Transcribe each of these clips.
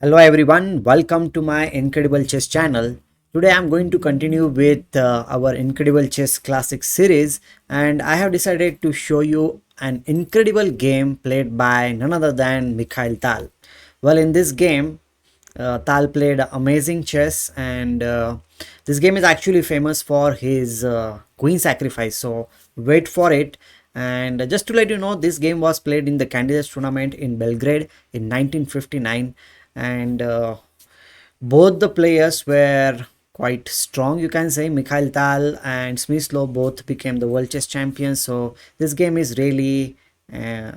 Hello everyone, welcome to my Incredible Chess channel. Today I'm going to continue with our Incredible Chess Classic series, and I have decided to show you an incredible game played by none other than Mikhail Tal. Well, in this game, Tal played amazing chess, and this game is actually famous for his queen sacrifice. So wait for it. And just to let you know, this game was played in the candidates tournament in Belgrade in 1959, and both the players were quite strong, you can say. Mikhail Tal and Smyslov both became the world chess champions, so this game is really a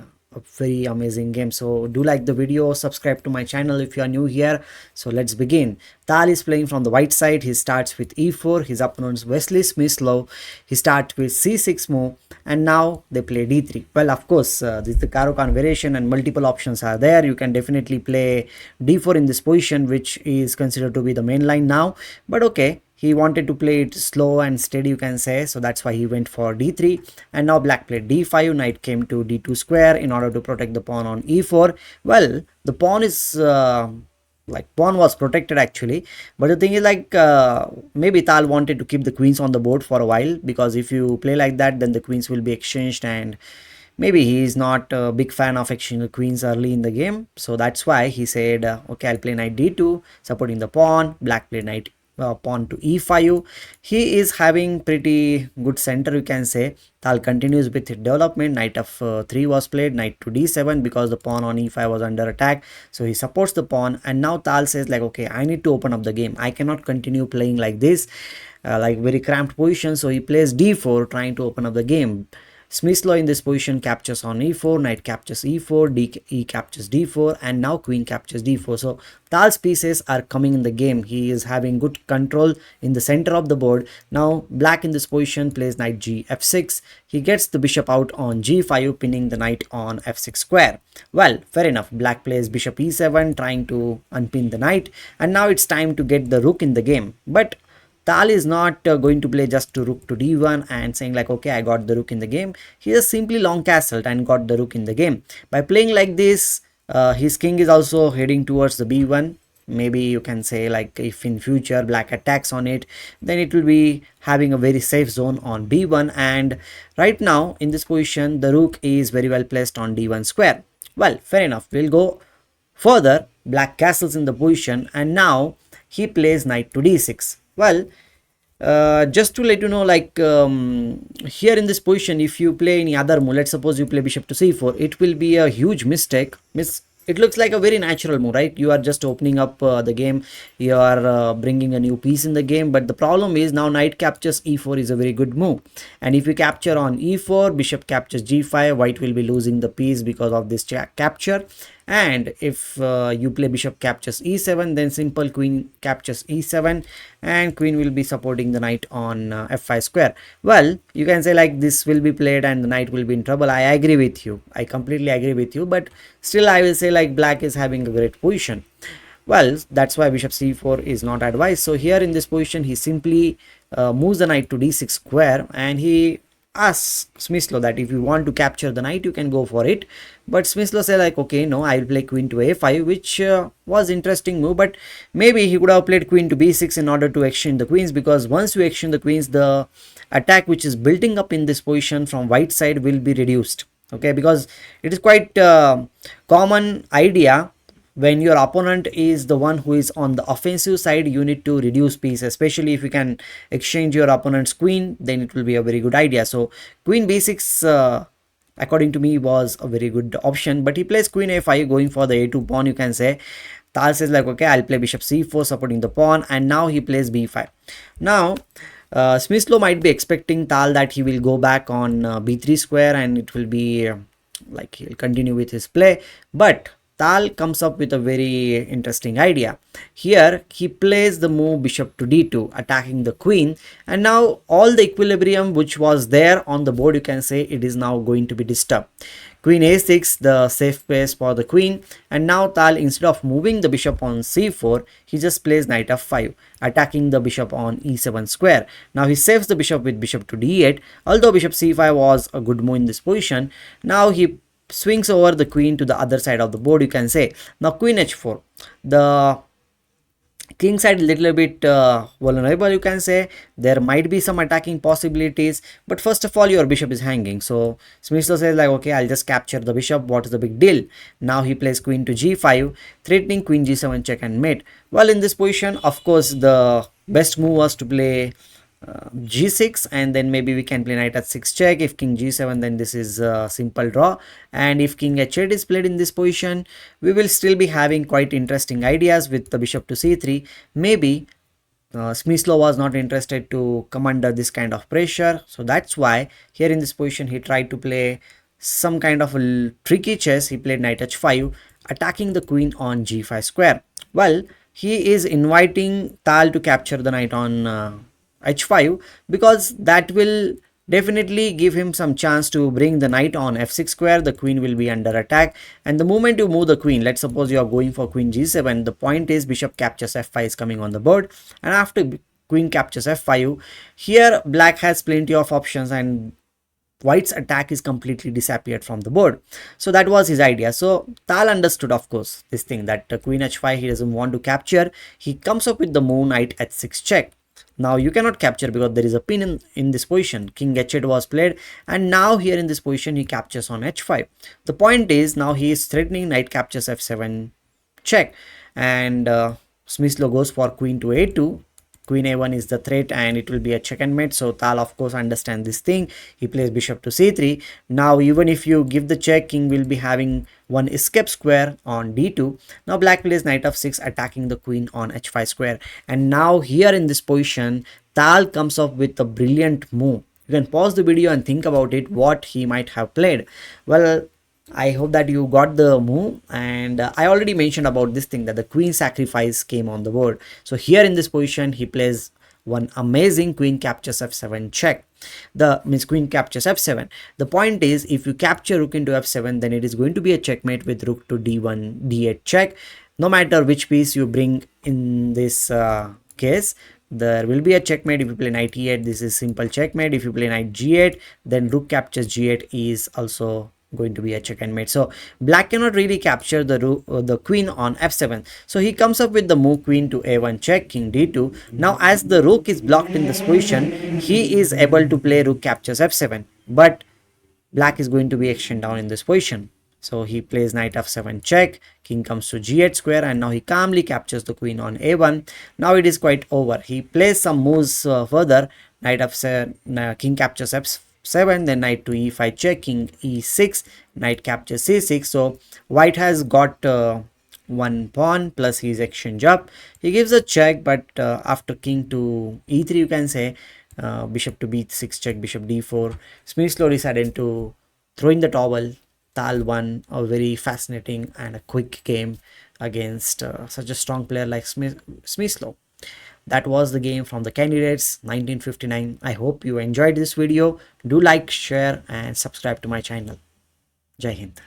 very amazing game. So do like the video, subscribe to my channel if you are new here. So let's begin. Tal is playing from the white side. He starts with e4. His opponent's Wesley Smyslov, he starts with c6 move, and now they play d3. Well, of course, this is the Caro-Kann variation and multiple options are there. You can definitely play d4 in this position, which is considered to be the main line now, but okay, he wanted to play it slow and steady, you can say, so that's why he went for d3. And now black played d5. Knight came to d2 square in order to protect the pawn on e4. Well, the pawn is pawn was protected actually, but the thing is maybe Tal wanted to keep the queens on the board for a while, because if you play like that, then the queens will be exchanged, and maybe he is not a big fan of exchanging the queens early in the game. So that's why he said, okay, I'll play knight d2 supporting the pawn. Black played knight pawn to e5. He is having pretty good center, you can say. Tal continues with development. Knight f3 was played, knight to d7, because the pawn on e5 was under attack, so he supports the pawn. And now Tal says like, okay, I need to open up the game. I cannot continue playing like this, like very cramped position. So he plays d4, trying to open up the game. Smyslov in this position captures on e4, knight captures e4, e captures d4, and now queen captures d4. So Tal's pieces are coming in the game. He is having good control in the center of the board. Now black in this position plays knight g f6. He gets the bishop out on g5, pinning the knight on f6 square. Well, fair enough. Black plays bishop e7, trying to unpin the knight, and now it's time to get the rook in the game. But Tal is not going to play just to rook to d1 and saying like, okay, I got the rook in the game. He just simply long castled and got the rook in the game. By playing like this, his king is also heading towards the b1. Maybe you can say like, if in future black attacks on it, then it will be having a very safe zone on b1. And right now in this position, the rook is very well placed on d1 square. Well, fair enough. We'll go further. Black castles in the position, and now he plays knight to d6. Well, just to let you know, here in this position, if you play any other move, let's suppose you play bishop to c4, it will be a huge mistake. It looks like a very natural move, right? You are just opening up the game, you are bringing a new piece in the game, but the problem is now knight captures e4 is a very good move, and if you capture on e4, bishop captures g5, white will be losing the piece because of this capture. And if you play bishop captures e7, then simple queen captures e7, and queen will be supporting the knight on f5 square. Well, you can say like this will be played and the knight will be in trouble. I agree with you, I completely agree with you, but still I will say like black is having a great position. Well, that's why bishop c4 is not advised. So here in this position, he simply moves the knight to d6 square, and he asks Smyslov that if you want to capture the knight, you can go for it. But Smyslov said like, okay, no, I will play queen to a5, which was interesting move, but maybe he could have played queen to b6 in order to exchange the queens, because once you exchange the queens, the attack which is building up in this position from white side will be reduced. Okay, because it is quite common idea. When your opponent is the one who is on the offensive side, you need to reduce piece, especially if you can exchange your opponent's queen, then it will be a very good idea. So queen b6 according to me was a very good option, but he plays queen a5 going for the a2 pawn, you can say. Tal says like, okay, I'll play bishop c4 supporting the pawn, and now he plays b5. Now Smyslov might be expecting Tal that he will go back on b3 square, and it will be like he'll continue with his play, but Tal comes up with a very interesting idea. Here he plays the move bishop to d2, attacking the queen, and now all the equilibrium which was there on the board, you can say, it is now going to be disturbed. Queen a6, the safe place for the queen, and now Tal, instead of moving the bishop on c4, he just plays knight f5, attacking the bishop on e7 square. Now he saves the bishop with bishop to d8. Although bishop c5 was a good move in this position, now he swings over the queen to the other side of the board, you can say. Now queen h4, the king side little bit vulnerable, you can say. There might be some attacking possibilities, but first of all your bishop is hanging. So Smyslov says like, okay, I'll just capture the bishop, what is the big deal. Now he plays queen to g5, threatening queen g7 check and mate. Well, in this position, of course, the best move was to play g6, and then maybe we can play knight at 6 check. If king g7, then this is a simple draw, and if king h8 is played in this position, we will still be having quite interesting ideas with the bishop to c3. Maybe Smyslov was not interested to come under this kind of pressure, so that's why here in this position he tried to play some kind of a tricky chess. He played knight h5, attacking the queen on g5 square. Well, he is inviting Tal to capture the knight on h5, because that will definitely give him some chance to bring the knight on f6 square. The queen will be under attack, and the moment you move the queen, let's suppose you are going for queen g7, the point is bishop captures f5 is coming on the board, and after queen captures f5, here black has plenty of options and white's attack is completely disappeared from the board. So that was his idea. So Tal understood, of course, this thing that queen h5 he doesn't want to capture. He comes up with the move knight h6 check. Now you cannot capture because there is a pin in this position. King h8 was played, and now here in this position he captures on h5. The point is now he is threatening knight captures f7 check, and Smyslov goes for queen to a2. Queen a1 is the threat, and it will be a check and mate. So Tal of course understands this thing. He plays bishop to c3. Now even if you give the check, king will be having one escape square on d2. Now black plays knight f6, attacking the queen on h5 square. And now here in this position, Tal comes up with a brilliant move. You can pause the video and think about it, what he might have played. Well, I hope that you got the move, and I already mentioned about this thing that the queen sacrifice came on the board. So here in this position he plays one amazing queen captures f7 check. The means queen captures f7. The point is, if you capture rook into f7, then it is going to be a checkmate with rook to d1 d8 check. No matter which piece you bring in this case, there will be a checkmate. If you play knight e8, this is simple checkmate. If you play knight g8, then rook captures g8 is also going to be a check and mate. So black cannot really capture the queen on f7. So he comes up with the move queen to a1 check, king d2. Now as the rook is blocked in this position, he is able to play rook captures f7, but black is going to be extended down in this position. So he plays knight f7 check, king comes to g8 square, and now he calmly captures the queen on a1. Now it is quite over. He plays some moves further. Knight f7, king captures f7, then knight to e5 check, king e6, knight captures c6. So white has got one pawn plus his exchange up. He gives a check, but after king to e3, you can say, bishop to b6 check, bishop d4, Smyslov decided to throw in the towel. Tal won a very fascinating and a quick game against such a strong player like Smyslov. That was the game from the candidates 1959. I hope you enjoyed this video. Do like, share and subscribe to my channel. Jai Hind.